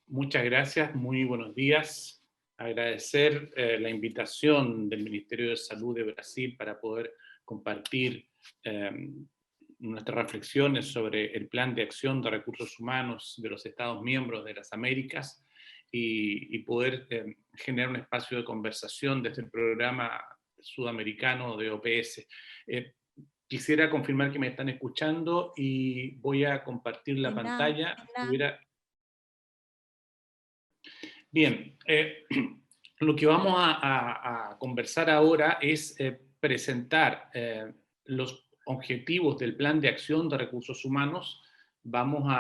Muchas gracias, muy buenos días. Agradecer la invitación del Ministerio de Salud de Brasil para poder compartir eh, nuestras reflexiones sobre el Plan de Acción de Recursos Humanos de los Estados miembros de las Américas y poder generar un espacio de conversación desde el programa sudamericano de OPS. Quisiera confirmar que me están escuchando y voy a compartir la pantalla. Bien, lo que vamos a conversar ahora es presentar los objetivos del Plan de Acción de Recursos Humanos. Vamos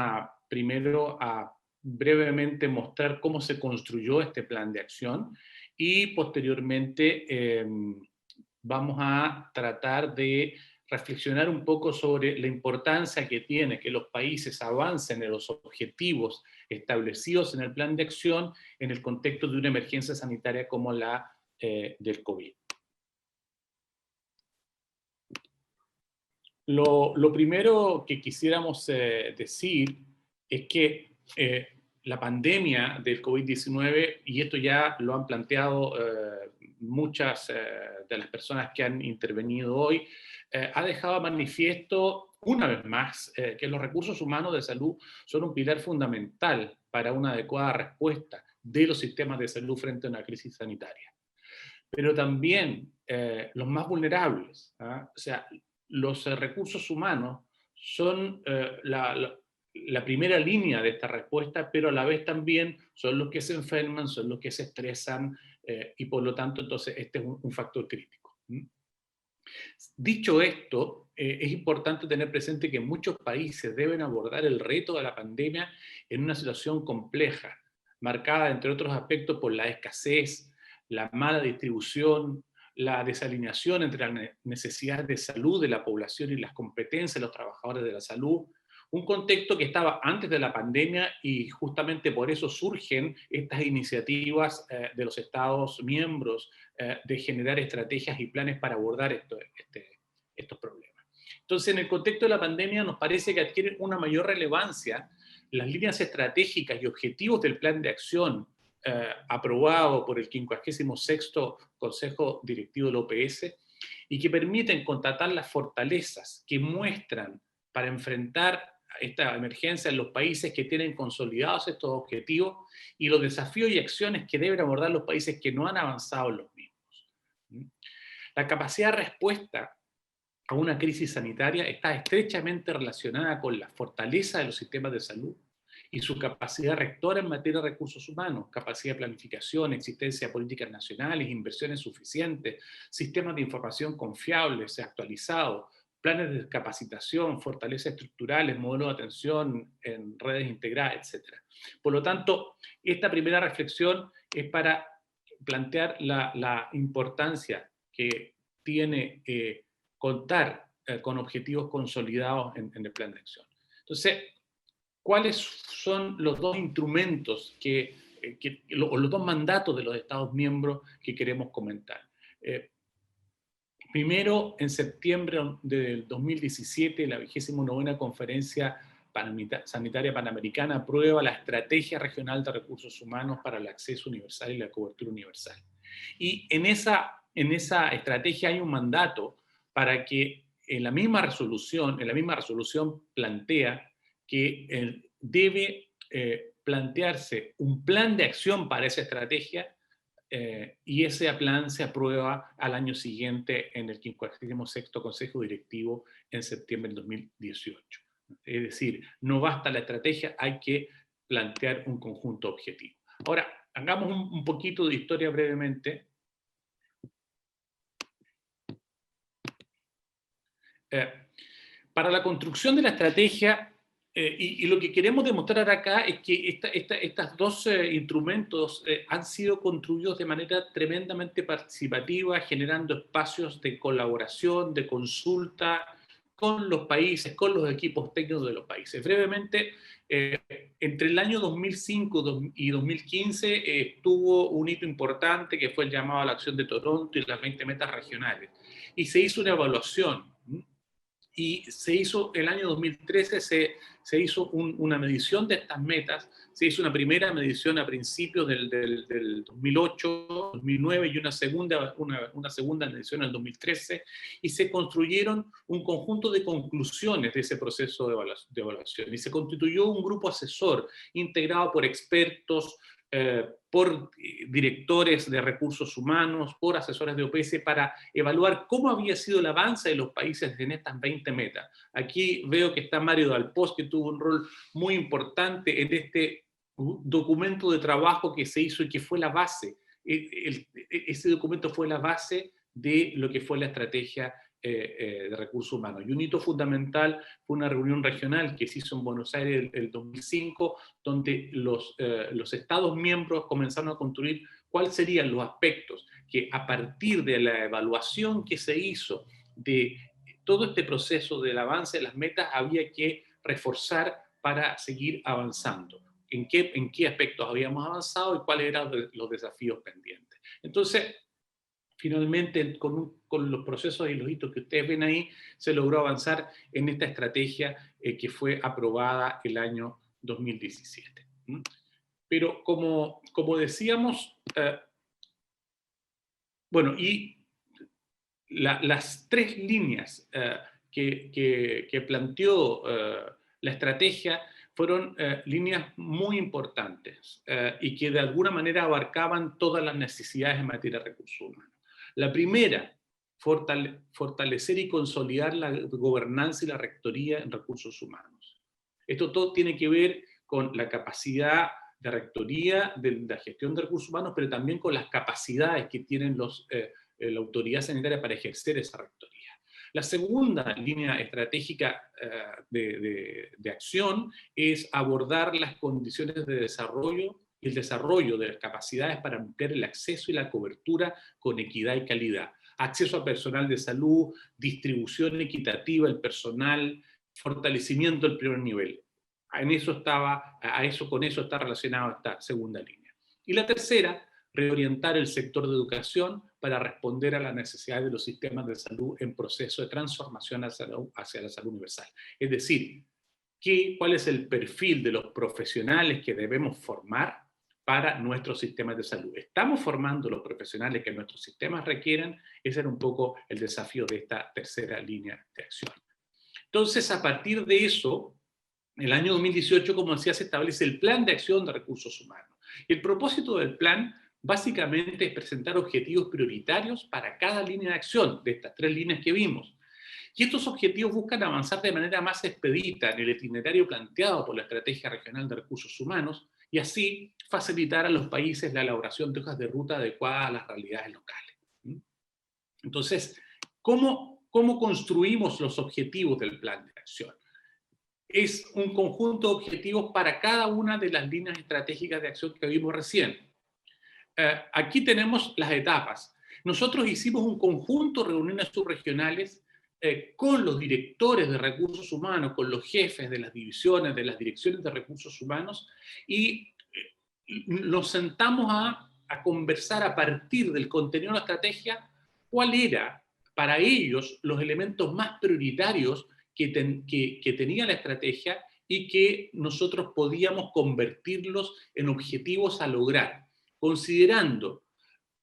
primero a brevemente mostrar cómo se construyó este plan de acción y posteriormente vamos a tratar de reflexionar un poco sobre la importancia que tiene que los países avancen en los objetivos establecidos en el plan de acción en el contexto de una emergencia sanitaria como la del COVID. Lo primero que quisiéramos decir es que la pandemia del COVID-19, y esto ya lo han planteado muchas de las personas que han intervenido hoy, ha dejado manifiesto una vez más que los recursos humanos de salud son un pilar fundamental para una adecuada respuesta de los sistemas de salud frente a una crisis sanitaria. Pero también los más vulnerables, ¿ah? O sea, los recursos humanos son la primera línea de esta respuesta, pero a la vez también son los que se enferman, son los que se estresan, y por lo tanto, entonces, este es un factor crítico. Dicho esto, es importante tener presente que muchos países deben abordar el reto de la pandemia en una situación compleja, marcada, entre otros aspectos, por la escasez, la mala distribución, la desalineación entre las necesidades de salud de la población y las competencias de los trabajadores de la salud, un contexto que estaba antes de la pandemia y justamente por eso surgen estas iniciativas de los Estados miembros de generar estrategias y planes para abordar estos problemas. Entonces, en el contexto de la pandemia nos parece que adquieren una mayor relevancia las líneas estratégicas y objetivos del plan de acción aprobado por el 56º Consejo Directivo del OPS y que permiten constatar las fortalezas que muestran para enfrentar esta emergencia en los países que tienen consolidados estos objetivos y los desafíos y acciones que deben abordar los países que no han avanzado en los mismos. La capacidad de respuesta a una crisis sanitaria está estrechamente relacionada con la fortaleza de los sistemas de salud y su capacidad rectora en materia de recursos humanos, capacidad de planificación, existencia de políticas nacionales, inversiones suficientes, sistemas de información confiables, actualizados, planes de capacitación, fortalezas estructurales, modelos de atención en redes integradas, etc. Por lo tanto, esta primera reflexión es para plantear la importancia que tiene contar con objetivos consolidados en el plan de acción. Entonces, ¿cuáles son los dos instrumentos o los dos mandatos de los Estados miembros que queremos comentar? Primero, en septiembre del 2017, la 29ª Conferencia Sanitaria Panamericana aprueba la Estrategia Regional de Recursos Humanos para el Acceso Universal y la Cobertura Universal. Y en esa estrategia hay un mandato para que en la misma resolución plantea que debe plantearse un plan de acción para esa estrategia y ese plan se aprueba al año siguiente en el 56º Consejo Directivo en septiembre del 2018. Es decir, no basta la estrategia, hay que plantear un conjunto objetivo. Ahora, hagamos un poquito de historia brevemente. Para la construcción de la estrategia, y lo que queremos demostrar acá es que estos dos instrumentos han sido construidos de manera tremendamente participativa, generando espacios de colaboración, de consulta con los países, con los equipos técnicos de los países. Brevemente, entre el año 2005 y 2015 tuvo un hito importante que fue el llamado a la acción de Toronto y las 20 metas regionales. Y se hizo una evaluación. y se hizo, el año 2013 se hizo una medición de estas metas, se hizo una primera medición a principios del 2008, 2009 y una segunda medición en el 2013, y se construyeron un conjunto de conclusiones de ese proceso de evaluación, y se constituyó un grupo asesor integrado por expertos, por directores de recursos humanos, por asesores de OPS, para evaluar cómo había sido el avance de los países en estas 20 metas. Aquí veo que está Mario Dalpós, que tuvo un rol muy importante en este documento de trabajo que se hizo y que fue la base. Ese documento fue la base de lo que fue la estrategia de recursos humanos. Y un hito fundamental fue una reunión regional que se hizo en Buenos Aires el 2005, donde los Estados miembros comenzaron a construir cuáles serían los aspectos que, a partir de la evaluación que se hizo de todo este proceso del avance de las metas, había que reforzar para seguir avanzando. En qué aspectos habíamos avanzado y cuáles eran los desafíos pendientes. Entonces, finalmente, con los procesos y los hitos que ustedes ven ahí, se logró avanzar en esta estrategia que fue aprobada el año 2017. Pero como decíamos, bueno, y las tres líneas que planteó la estrategia fueron líneas muy importantes y que de alguna manera abarcaban todas las necesidades en materia de recursos humanos. La primera, fortalecer y consolidar la gobernanza y la rectoría en recursos humanos. Esto todo tiene que ver con la capacidad de rectoría, de la gestión de recursos humanos, pero también con las capacidades que tienen la autoridad sanitaria para ejercer esa rectoría. La segunda línea estratégica de acción es abordar las condiciones de desarrollo y el desarrollo de las capacidades para ampliar el acceso y la cobertura con equidad y calidad. Acceso a personal de salud, distribución equitativa del personal, fortalecimiento del primer nivel. Con eso está relacionada esta segunda línea. Y la tercera, reorientar el sector de educación para responder a las necesidades de los sistemas de salud en proceso de transformación hacia la salud universal. Es decir, ¿cuál es el perfil de los profesionales que debemos formar para nuestros sistemas de salud? ¿Estamos formando los profesionales que nuestros sistemas requieran? Ese era un poco el desafío de esta tercera línea de acción. Entonces, a partir de eso, en el año 2018, como decía, se establece el Plan de Acción de Recursos Humanos. El propósito del plan básicamente es presentar objetivos prioritarios para cada línea de acción de estas tres líneas que vimos. Y estos objetivos buscan avanzar de manera más expedita en el itinerario planteado por la Estrategia Regional de Recursos Humanos y así facilitar a los países la elaboración de hojas de ruta adecuadas a las realidades locales. Entonces, ¿cómo construimos los objetivos del plan de acción? Es un conjunto de objetivos para cada una de las líneas estratégicas de acción que vimos recién. Aquí tenemos las etapas. Nosotros hicimos un conjunto de reuniones subregionales con los directores de recursos humanos, con los jefes de las divisiones, de las direcciones de recursos humanos, y nos sentamos a conversar a partir del contenido de la estrategia cuál era para ellos los elementos más prioritarios que tenía la estrategia y que nosotros podíamos convertirlos en objetivos a lograr, considerando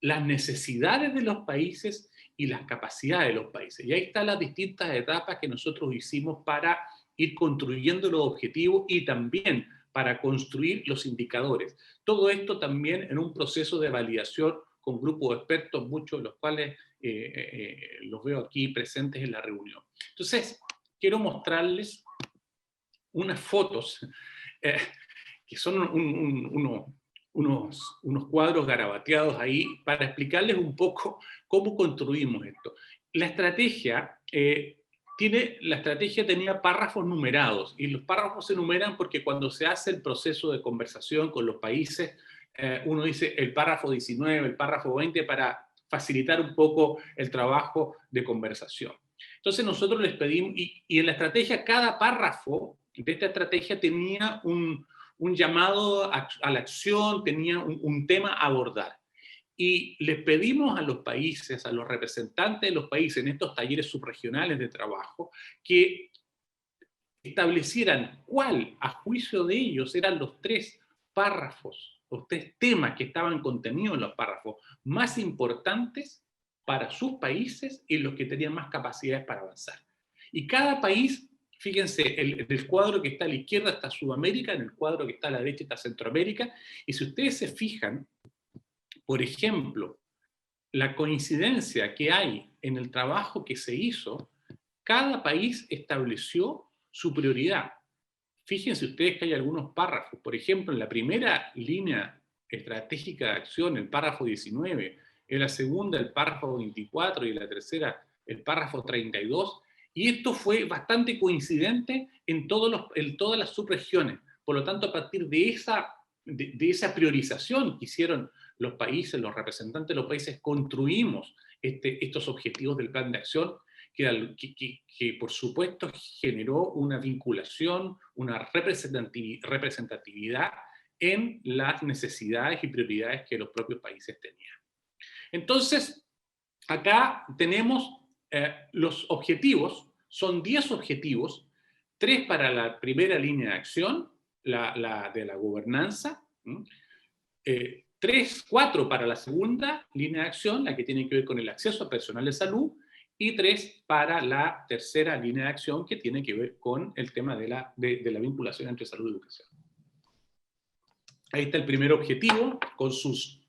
las necesidades de los países y las capacidades de los países. Y ahí están las distintas etapas que nosotros hicimos para ir construyendo los objetivos y también para construir los indicadores. Todo esto también en un proceso de validación con grupos de expertos, muchos de los cuales los veo aquí presentes en la reunión. Entonces, quiero mostrarles unas fotos que son unos cuadros garabateados ahí para explicarles un poco cómo construimos esto. La estrategia tenía párrafos numerados y los párrafos se numeran porque cuando se hace el proceso de conversación con los países, uno dice el párrafo 19, el párrafo 20 para facilitar un poco el trabajo de conversación. Entonces nosotros les pedimos, y en la estrategia, cada párrafo de esta estrategia tenía un llamado a la acción, tenía un tema a abordar. y les pedimos a los países, a los representantes de los países en estos talleres subregionales de trabajo, que establecieran cuál, a juicio de ellos, eran los 3 párrafos, los 3 temas que estaban contenidos en los párrafos más importantes para sus países y los que tenían más capacidades para avanzar. Y cada país, fíjense, el cuadro que está a la izquierda está Sudamérica, en el cuadro que está a la derecha está Centroamérica, y si ustedes se fijan, por ejemplo, la coincidencia que hay en el trabajo que se hizo, cada país estableció su prioridad. Fíjense ustedes que hay algunos párrafos, por ejemplo, en la primera línea estratégica de acción, el párrafo 19, en la segunda el párrafo 24 y en la tercera el párrafo 32, y esto fue bastante coincidente en todas las subregiones. Por lo tanto, a partir de esa priorización que hicieron los países, los representantes de los países, construimos estos objetivos del plan de acción que por supuesto generó una vinculación, una representatividad en las necesidades y prioridades que los propios países tenían. Entonces, acá tenemos los objetivos, son 10 objetivos, 3 para la primera línea de acción, la de la gobernanza, 4 para la segunda línea de acción, la que tiene que ver con el acceso a personal de salud, y 3 para la tercera línea de acción, que tiene que ver con el tema de la vinculación entre salud y educación. Ahí está el primer objetivo, con sus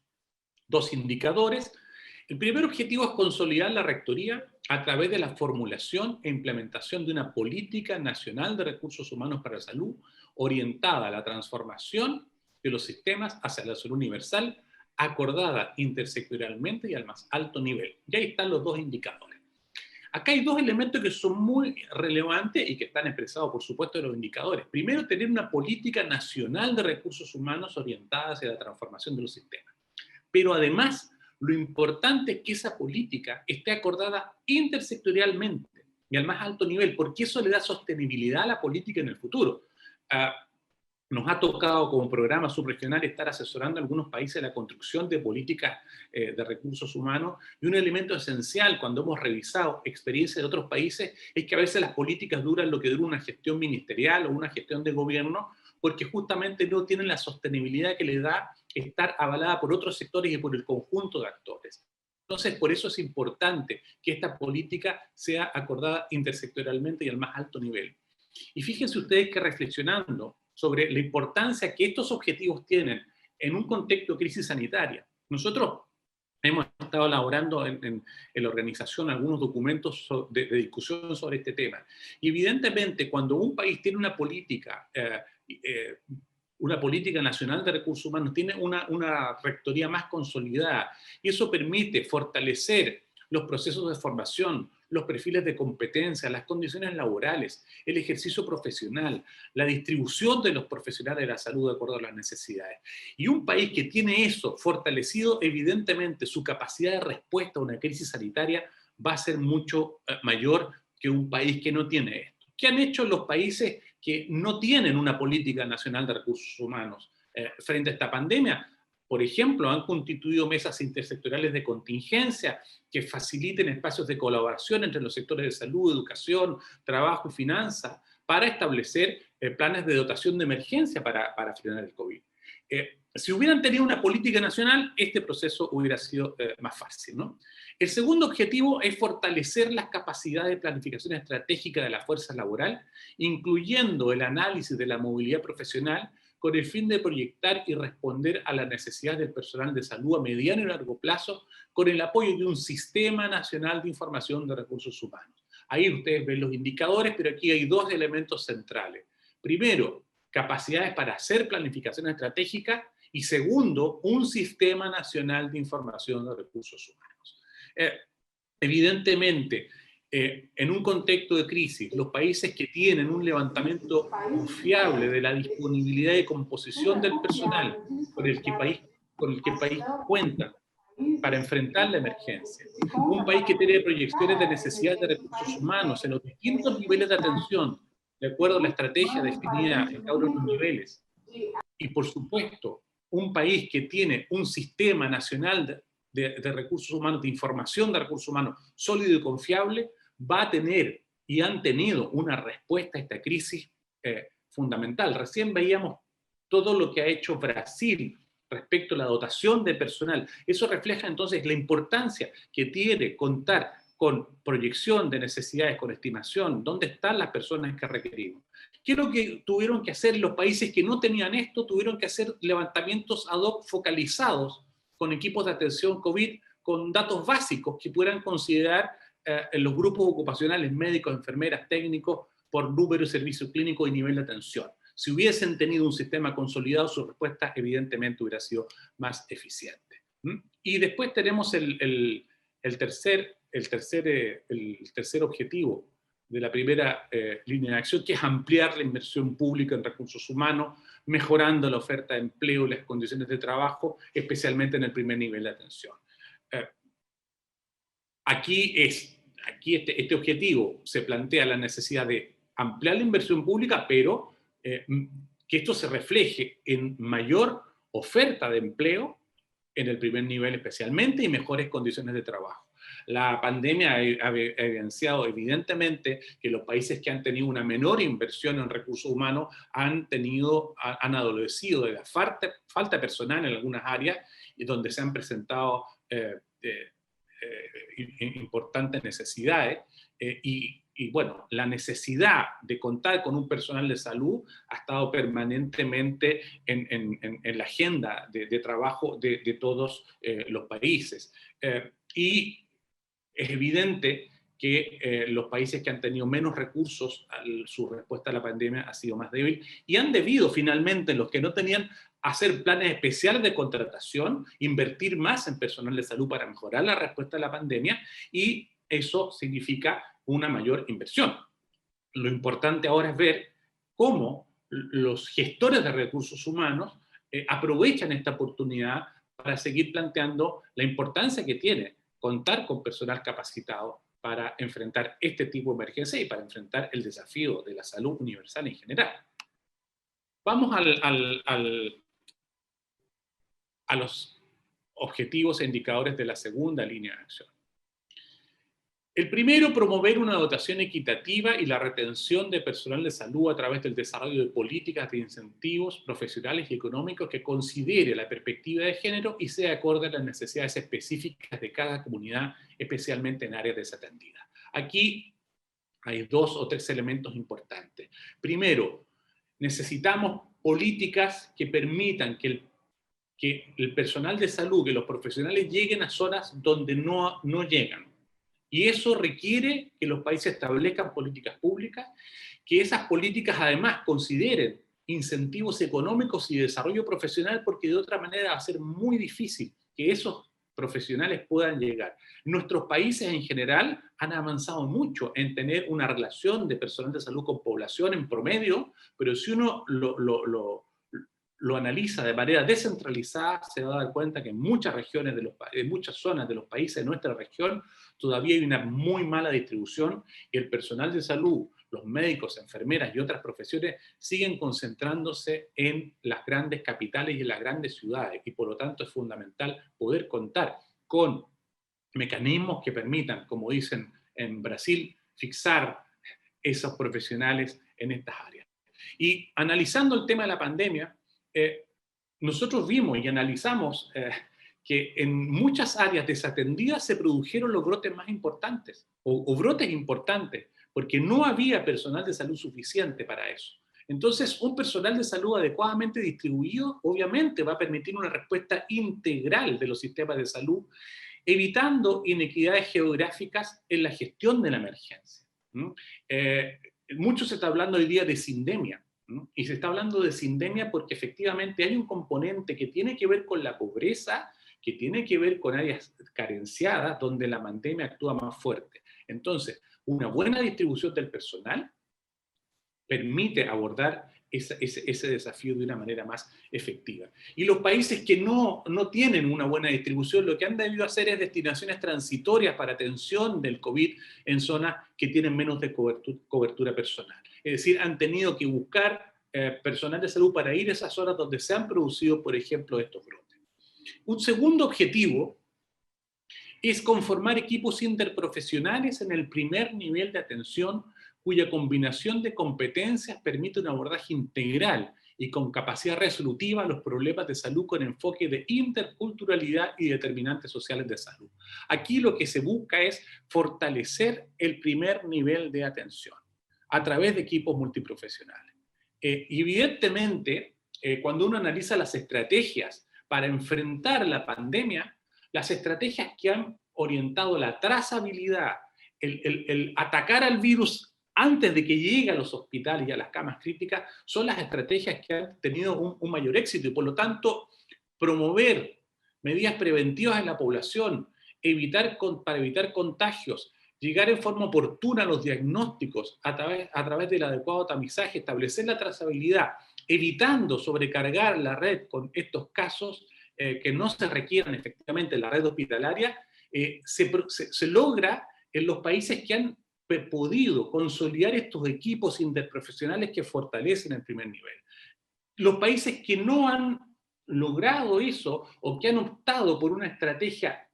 2 indicadores. El primer objetivo es consolidar la rectoría a través de la formulación e implementación de una política nacional de recursos humanos para la salud, orientada a la transformación de los sistemas hacia la salud universal, acordada intersectorialmente y al más alto nivel. Y ahí están los 2 indicadores. Acá hay 2 elementos que son muy relevantes y que están expresados, por supuesto, en los indicadores. Primero, tener una política nacional de recursos humanos orientada hacia la transformación de los sistemas. Pero además, lo importante es que esa política esté acordada intersectorialmente y al más alto nivel, porque eso le da sostenibilidad a la política en el futuro. Nos ha tocado como programa subregional estar asesorando a algunos países en la construcción de políticas de recursos humanos, y un elemento esencial cuando hemos revisado experiencias de otros países es que a veces las políticas duran lo que dura una gestión ministerial o una gestión de gobierno, porque justamente no tienen la sostenibilidad que les da estar avalada por otros sectores y por el conjunto de actores. Entonces, por eso es importante que esta política sea acordada intersectorialmente y al más alto nivel. Y fíjense ustedes que reflexionando sobre la importancia que estos objetivos tienen en un contexto de crisis sanitaria, nosotros hemos estado elaborando en la organización algunos documentos de discusión sobre este tema. Y evidentemente, cuando un país tiene una política nacional de recursos humanos, tiene una rectoría más consolidada, y eso permite fortalecer los procesos de formación, los perfiles de competencia, las condiciones laborales, el ejercicio profesional, la distribución de los profesionales de la salud de acuerdo a las necesidades. Y un país que tiene eso fortalecido, evidentemente su capacidad de respuesta a una crisis sanitaria va a ser mucho mayor que un país que no tiene esto. ¿Qué han hecho los países que no tienen una política nacional de recursos humanos frente a esta pandemia? Por ejemplo, han constituido mesas intersectoriales de contingencia que faciliten espacios de colaboración entre los sectores de salud, educación, trabajo y finanzas para establecer planes de dotación de emergencia para frenar el COVID. Si hubieran tenido una política nacional, este proceso hubiera sido más fácil, ¿no? El segundo objetivo es fortalecer las capacidades de planificación estratégica de la fuerza laboral, incluyendo el análisis de la movilidad profesional, con el fin de proyectar y responder a las necesidades del personal de salud a mediano y largo plazo, con el apoyo de un sistema nacional de información de recursos humanos. Ahí ustedes ven los indicadores, pero aquí hay 2 elementos centrales. Primero, capacidades para hacer planificación estratégica, y segundo, un sistema nacional de información de recursos humanos. Evidentemente, en un contexto de crisis, los países que tienen un levantamiento confiable de la disponibilidad y composición del personal con el que el país cuenta para enfrentar la emergencia, un país que tiene proyecciones de necesidades de recursos humanos en los distintos niveles de atención, de acuerdo a la estrategia definida en cada uno de los niveles, y por supuesto, un país que tiene un sistema nacional de recursos humanos, de información de recursos humanos sólido y confiable, va a tener y han tenido una respuesta a esta crisis fundamental. Recién veíamos todo lo que ha hecho Brasil respecto a la dotación de personal. Eso refleja entonces la importancia que tiene contar con proyección de necesidades, con estimación, dónde están las personas que requerimos. ¿Qué es lo que tuvieron que hacer los países que no tenían esto? Tuvieron que hacer levantamientos ad hoc focalizados con equipos de atención COVID, con datos básicos que puedan considerar en los grupos ocupacionales, médicos, enfermeras, técnicos, por número de servicio clínico y nivel de atención. Si hubiesen tenido un sistema consolidado, su respuesta evidentemente hubiera sido más eficiente. Y después tenemos el tercer objetivo de la primera línea de acción, que es ampliar la inversión pública en recursos humanos, mejorando la oferta de empleo y las condiciones de trabajo, especialmente en el primer nivel de atención. Aquí este objetivo se plantea la necesidad de ampliar la inversión pública, pero que esto se refleje en mayor oferta de empleo en el primer nivel especialmente y mejores condiciones de trabajo. La pandemia ha evidenciado evidentemente que los países que han tenido una menor inversión en recursos humanos han adolecido de la falta personal en algunas áreas y donde se han presentado importantes necesidades y bueno, la necesidad de contar con un personal de salud ha estado permanentemente en la agenda de trabajo de todos los países. Y es evidente que los países que han tenido menos recursos, su respuesta a la pandemia ha sido más débil y han debido finalmente, los que no tenían, hacer planes especiales de contratación, invertir más en personal de salud para mejorar la respuesta a la pandemia y eso significa una mayor inversión. Lo importante ahora es ver cómo los gestores de recursos humanos aprovechan esta oportunidad para seguir planteando la importancia que tiene contar con personal capacitado para enfrentar este tipo de emergencia y para enfrentar el desafío de la salud universal en general. Vamos a los objetivos e indicadores de la segunda línea de acción. El primero, promover una dotación equitativa y la retención de personal de salud a través del desarrollo de políticas de incentivos profesionales y económicos que considere la perspectiva de género y sea acorde a las necesidades específicas de cada comunidad, especialmente en áreas desatendidas. Aquí hay 2 o 3 elementos importantes. Primero, necesitamos políticas que permitan que el personal de salud, que los profesionales lleguen a zonas donde no llegan. Y eso requiere que los países establezcan políticas públicas, que esas políticas además consideren incentivos económicos y desarrollo profesional, porque de otra manera va a ser muy difícil que esos profesionales puedan llegar. Nuestros países en general han avanzado mucho en tener una relación de personal de salud con población en promedio, pero si uno lo analiza de manera descentralizada, se va a dar cuenta que en muchas regiones en muchas zonas de los países de nuestra región todavía hay una muy mala distribución y el personal de salud, los médicos, enfermeras y otras profesiones siguen concentrándose en las grandes capitales y en las grandes ciudades y por lo tanto es fundamental poder contar con mecanismos que permitan, como dicen en Brasil, fixar esos profesionales en estas áreas. Y analizando el tema de la pandemia, nosotros vimos y analizamos que en muchas áreas desatendidas se produjeron los brotes más importantes o brotes importantes, porque no había personal de salud suficiente para eso. Entonces, un personal de salud adecuadamente distribuido obviamente va a permitir una respuesta integral de los sistemas de salud, evitando inequidades geográficas en la gestión de la emergencia. Mucho se está hablando hoy día de sindemia. Y se está hablando de sindemia porque efectivamente hay un componente que tiene que ver con la pobreza, que tiene que ver con áreas carenciadas donde la pandemia actúa más fuerte. Entonces, una buena distribución del personal permite abordar ese desafío de una manera más efectiva. Y los países que no tienen una buena distribución, lo que han debido hacer es destinaciones transitorias para atención del COVID en zonas que tienen menos de cobertura personal. Es decir, han tenido que buscar personal de salud para ir a esas zonas donde se han producido, por ejemplo, estos brotes. Un segundo objetivo es conformar equipos interprofesionales en el primer nivel de atención, cuya combinación de competencias permite un abordaje integral y con capacidad resolutiva a los problemas de salud con enfoque de interculturalidad y determinantes sociales de salud. Aquí lo que se busca es fortalecer el primer nivel de atención a través de equipos multiprofesionales. Y evidentemente, cuando uno analiza las estrategias para enfrentar la pandemia, las estrategias que han orientado la trazabilidad, el atacar al virus antes de que llegue a los hospitales y a las camas críticas, son las estrategias que han tenido un mayor éxito y por lo tanto promover medidas preventivas en la población, para evitar contagios, llegar en forma oportuna a los diagnósticos a través del adecuado tamizaje, establecer la trazabilidad, evitando sobrecargar la red con estos casos que no se requieran efectivamente en la red hospitalaria, se logra en los países que han podido consolidar estos equipos interprofesionales que fortalecen el primer nivel. Los países que no han logrado eso o que han optado por una estrategia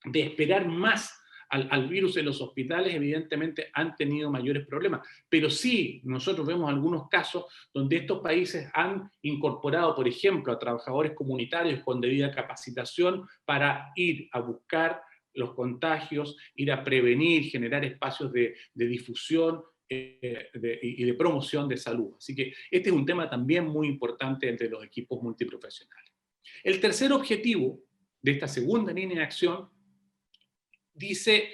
de esperar más al virus en los hospitales, evidentemente han tenido mayores problemas. Pero sí, nosotros vemos algunos casos donde estos países han incorporado, por ejemplo, a trabajadores comunitarios con debida capacitación para ir a buscar los contagios, ir a prevenir, generar espacios de difusión y de promoción de salud. Así que este es un tema también muy importante entre los equipos multiprofesionales. El tercer objetivo de esta segunda línea de acción dice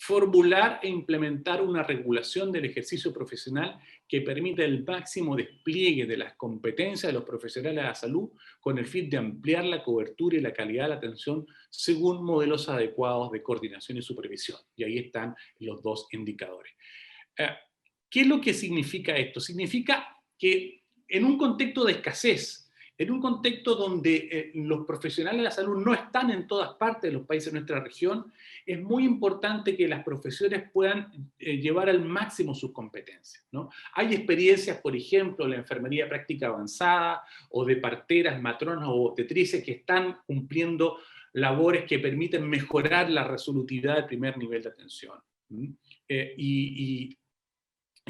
formular e implementar una regulación del ejercicio profesional que permita el máximo despliegue de las competencias de los profesionales de la salud con el fin de ampliar la cobertura y la calidad de la atención según modelos adecuados de coordinación y supervisión. Y ahí están los dos indicadores. ¿Qué es lo que significa esto? Significa que en un contexto de escasez, en un contexto donde los profesionales de la salud no están en todas partes de los países de nuestra región, es muy importante que las profesiones puedan llevar al máximo sus competencias, ¿no? Hay experiencias, por ejemplo, en la enfermería de práctica avanzada, o de parteras, matronas o obstetrices que están cumpliendo labores que permiten mejorar la resolutividad del primer nivel de atención.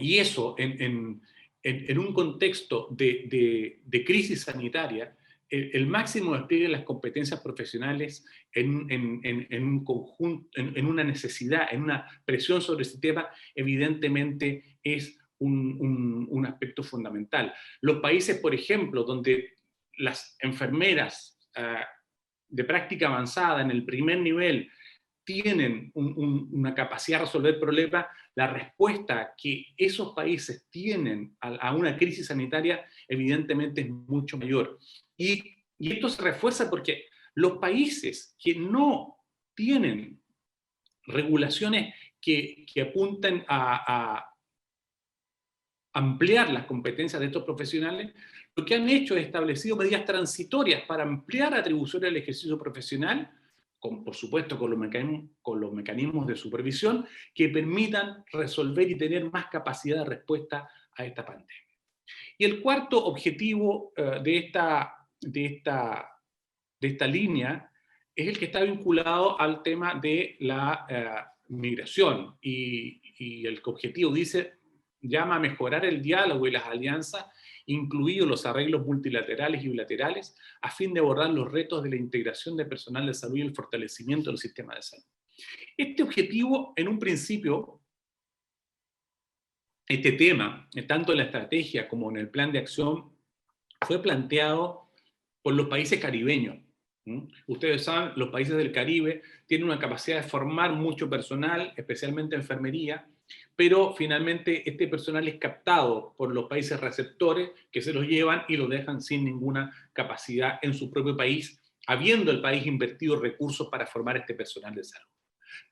Y eso en un contexto de crisis sanitaria, el máximo despliegue de las competencias profesionales en un conjunto, en una necesidad, en una presión sobre el sistema, evidentemente es un aspecto fundamental. Los países, por ejemplo, donde las enfermeras de práctica avanzada en el primer nivel tienen una capacidad de resolver problemas, la respuesta que esos países tienen a una crisis sanitaria evidentemente es mucho mayor. Y esto se refuerza porque los países que no tienen regulaciones que apuntan a ampliar las competencias de estos profesionales, lo que han hecho es establecido medidas transitorias para ampliar atribuciones del ejercicio profesional, por supuesto con los mecanismos de supervisión que permitan resolver y tener más capacidad de respuesta a esta pandemia. Y el cuarto objetivo de esta línea es el que está vinculado al tema de la migración, y el objetivo llama a mejorar el diálogo y las alianzas, incluidos los arreglos multilaterales y bilaterales, a fin de abordar los retos de la integración de personal de salud y el fortalecimiento del sistema de salud. Este objetivo, en un principio, este tema, tanto en la estrategia como en el plan de acción, fue planteado por los países caribeños. Ustedes saben, los países del Caribe tienen una capacidad de formar mucho personal, especialmente enfermería, pero finalmente este personal es captado por los países receptores que se los llevan y lo dejan sin ninguna capacidad en su propio país, habiendo el país invertido recursos para formar este personal de salud.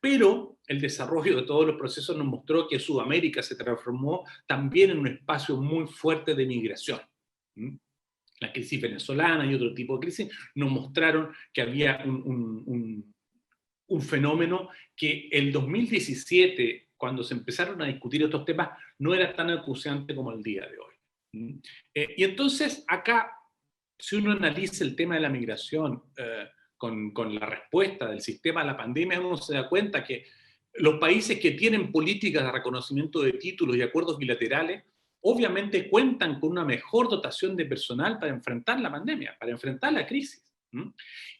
Pero el desarrollo de todos los procesos nos mostró que Sudamérica se transformó también en un espacio muy fuerte de migración. La crisis venezolana y otro tipo de crisis nos mostraron que había un fenómeno que el 2017, cuando se empezaron a discutir estos temas, no era tan acuciante como el día de hoy. Y entonces acá, si uno analiza el tema de la migración, con la respuesta del sistema a la pandemia, uno se da cuenta que los países que tienen políticas de reconocimiento de títulos y acuerdos bilaterales, obviamente cuentan con una mejor dotación de personal para enfrentar la pandemia, para enfrentar la crisis. ¿Mm?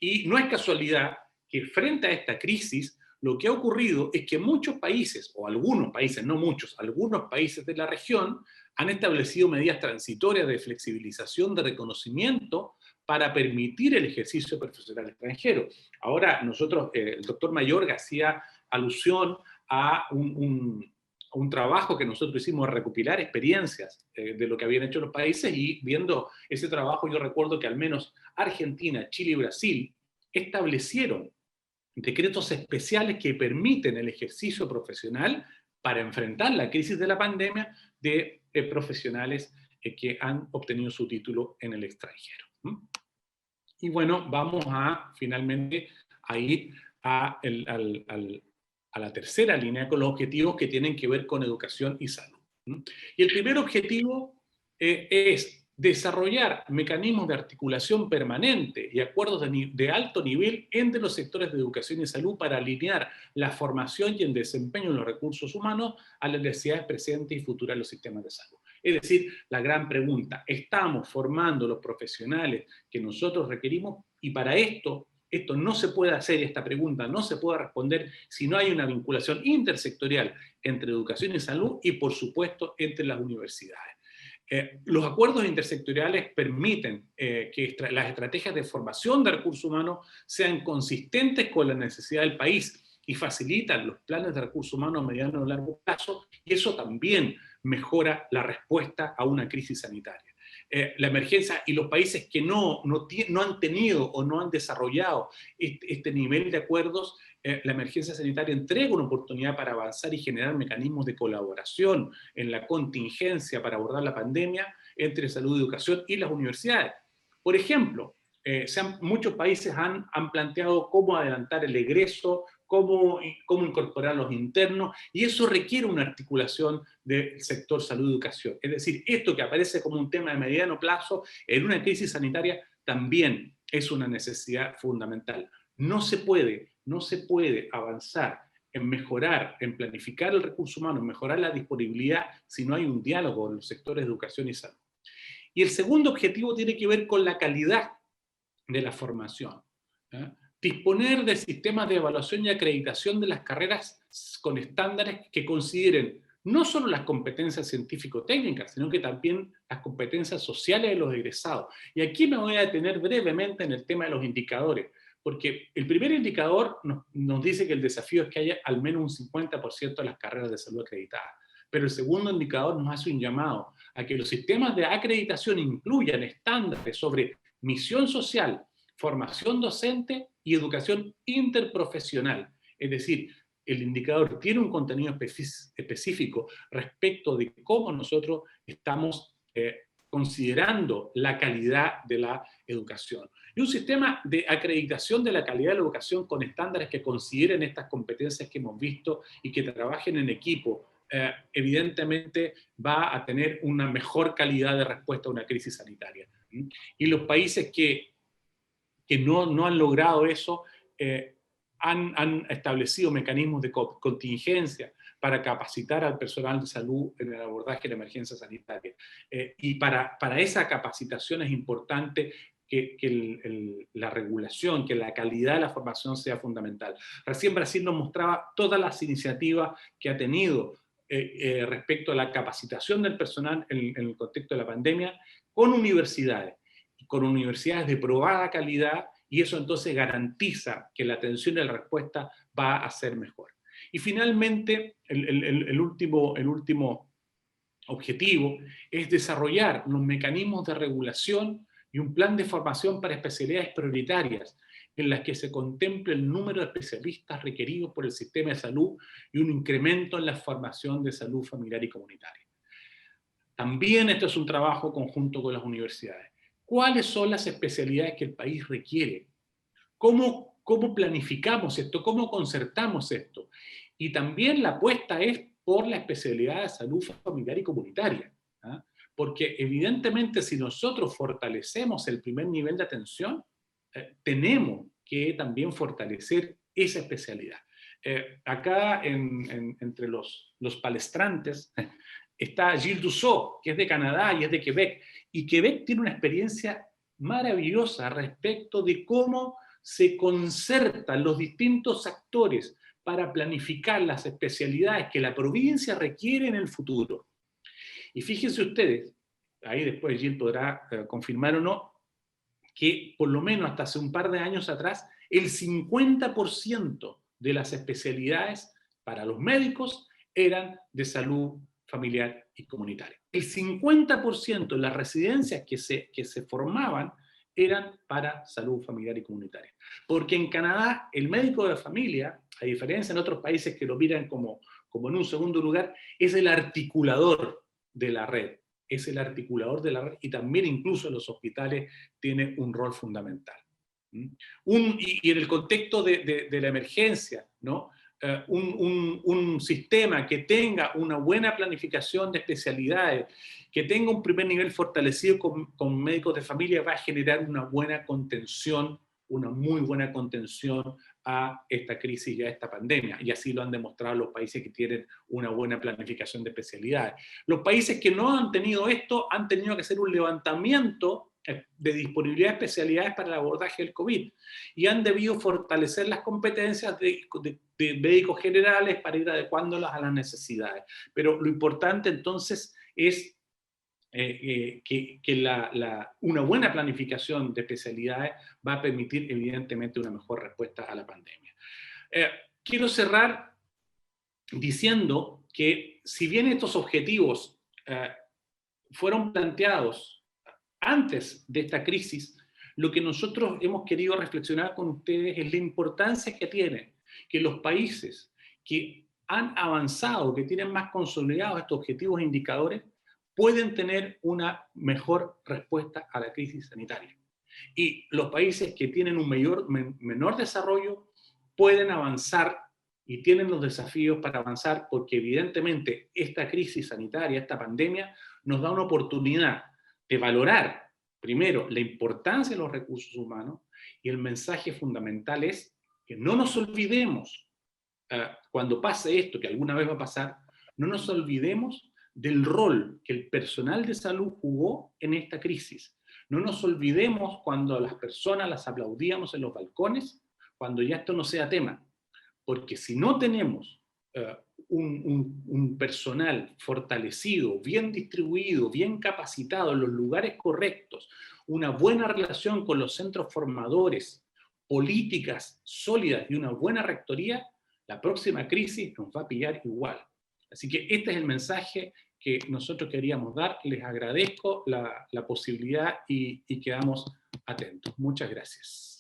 Y no es casualidad que frente a esta crisis, lo que ha ocurrido es que muchos países, o algunos países, no muchos, algunos países de la región han establecido medidas transitorias de flexibilización de reconocimiento para permitir el ejercicio profesional extranjero. Ahora nosotros, el doctor Mayorga hacía alusión a un trabajo que nosotros hicimos, recopilar experiencias de lo que habían hecho los países, y viendo ese trabajo yo recuerdo que al menos Argentina, Chile y Brasil establecieron decretos especiales que permiten el ejercicio profesional para enfrentar la crisis de la pandemia de profesionales que han obtenido su título en el extranjero. Y bueno, vamos a finalmente a ir a la tercera línea con los objetivos que tienen que ver con educación y salud. Y el primer objetivo es desarrollar mecanismos de articulación permanente y acuerdos de alto nivel entre los sectores de educación y salud para alinear la formación y el desempeño de los recursos humanos a las necesidades presentes y futuras de los sistemas de salud. Es decir, la gran pregunta, ¿estamos formando los profesionales que nosotros requerimos? Y para esto no se puede hacer, esta pregunta no se puede responder si no hay una vinculación intersectorial entre educación y salud y, por supuesto, entre las universidades. Los acuerdos intersectoriales permiten que las estrategias de formación de recursos humanos sean consistentes con la necesidad del país y facilitan los planes de recursos humanos a mediano y largo plazo, y eso también mejora la respuesta a una crisis sanitaria. La emergencia y los países que no han tenido o no han desarrollado este nivel de acuerdos, la emergencia sanitaria entrega una oportunidad para avanzar y generar mecanismos de colaboración en la contingencia para abordar la pandemia entre salud, educación y las universidades. Por ejemplo, muchos países han planteado cómo adelantar el egreso, cómo incorporar los internos, y eso requiere una articulación del sector salud-educación. Es decir, esto que aparece como un tema de mediano plazo en una crisis sanitaria también es una necesidad fundamental. No se puede avanzar en mejorar, en planificar el recurso humano, en mejorar la disponibilidad si no hay un diálogo en los sectores de educación y salud. Y el segundo objetivo tiene que ver con la calidad de la formación. Disponer de sistemas de evaluación y acreditación de las carreras con estándares que consideren no solo las competencias científico-técnicas, sino que también las competencias sociales de los egresados. Y aquí me voy a detener brevemente en el tema de los indicadores, porque el primer indicador nos dice que el desafío es que haya al menos un 50% de las carreras de salud acreditadas. Pero el segundo indicador nos hace un llamado a que los sistemas de acreditación incluyan estándares sobre misión social, formación docente y educación interprofesional. Es decir, el indicador tiene un contenido específico respecto de cómo nosotros estamos considerando la calidad de la educación. Y un sistema de acreditación de la calidad de la educación con estándares que consideren estas competencias que hemos visto y que trabajen en equipo, evidentemente va a tener una mejor calidad de respuesta a una crisis sanitaria. Y los países que no han logrado eso, han establecido mecanismos de contingencia para capacitar al personal de salud en el abordaje de la emergencia sanitaria. Y para esa capacitación es importante que la regulación, que la calidad de la formación sea fundamental. Recién Brasil nos mostraba todas las iniciativas que ha tenido respecto a la capacitación del personal en el contexto de la pandemia con universidades de probada calidad, y eso entonces garantiza que la atención y la respuesta va a ser mejor. Y finalmente, el último objetivo es desarrollar los mecanismos de regulación y un plan de formación para especialidades prioritarias en las que se contemple el número de especialistas requeridos por el sistema de salud y un incremento en la formación de salud familiar y comunitaria. También esto es un trabajo conjunto con las universidades. ¿Cuáles son las especialidades que el país requiere? ¿Cómo planificamos esto? ¿Cómo concertamos esto? Y también la apuesta es por la especialidad de salud familiar y comunitaria. ¿Ah? Porque evidentemente si nosotros fortalecemos el primer nivel de atención, tenemos que también fortalecer esa especialidad. Acá, entre los palestrantes, está Gilles Dussault, que es de Canadá y es de Quebec, y Quebec tiene una experiencia maravillosa respecto de cómo se concertan los distintos actores para planificar las especialidades que la provincia requiere en el futuro. Y fíjense ustedes, ahí después Gilles podrá confirmar o no, que por lo menos hasta hace un par de años atrás, el 50% de las especialidades para los médicos eran de salud familiar y comunitaria. El 50% de las residencias que se formaban eran para salud familiar y comunitaria. Porque en Canadá, el médico de familia, a diferencia en otros países que lo miran como en un segundo lugar, es el articulador de la red. Es el articulador de la red y también incluso en los hospitales tiene un rol fundamental. Y en el contexto de la emergencia, ¿no? Un sistema que tenga una buena planificación de especialidades, que tenga un primer nivel fortalecido con médicos de familia, va a generar una buena contención, una muy buena contención a esta crisis y a esta pandemia. Y así lo han demostrado los países que tienen una buena planificación de especialidades. Los países que no han tenido esto han tenido que hacer un levantamiento de disponibilidad de especialidades para el abordaje del COVID y han debido fortalecer las competencias de médicos generales para ir adecuándolas a las necesidades. Pero lo importante entonces es que una buena planificación de especialidades va a permitir evidentemente una mejor respuesta a la pandemia. Quiero cerrar diciendo que si bien estos objetivos fueron planteados antes de esta crisis, lo que nosotros hemos querido reflexionar con ustedes es la importancia que tiene que los países que han avanzado, que tienen más consolidados estos objetivos e indicadores, pueden tener una mejor respuesta a la crisis sanitaria. Y los países que tienen un menor desarrollo pueden avanzar y tienen los desafíos para avanzar porque evidentemente esta crisis sanitaria, esta pandemia, nos da una oportunidad de valorar, primero, la importancia de los recursos humanos y el mensaje fundamental es que no nos olvidemos, cuando pase esto, que alguna vez va a pasar, no nos olvidemos del rol que el personal de salud jugó en esta crisis. No nos olvidemos cuando a las personas las aplaudíamos en los balcones, cuando ya esto no sea tema. Porque si no tenemos un personal fortalecido, bien distribuido, bien capacitado en los lugares correctos, una buena relación con los centros formadores, políticas sólidas y una buena rectoría, la próxima crisis nos va a pillar igual. Así que este es el mensaje que nosotros queríamos dar. Les agradezco la posibilidad y quedamos atentos. Muchas gracias.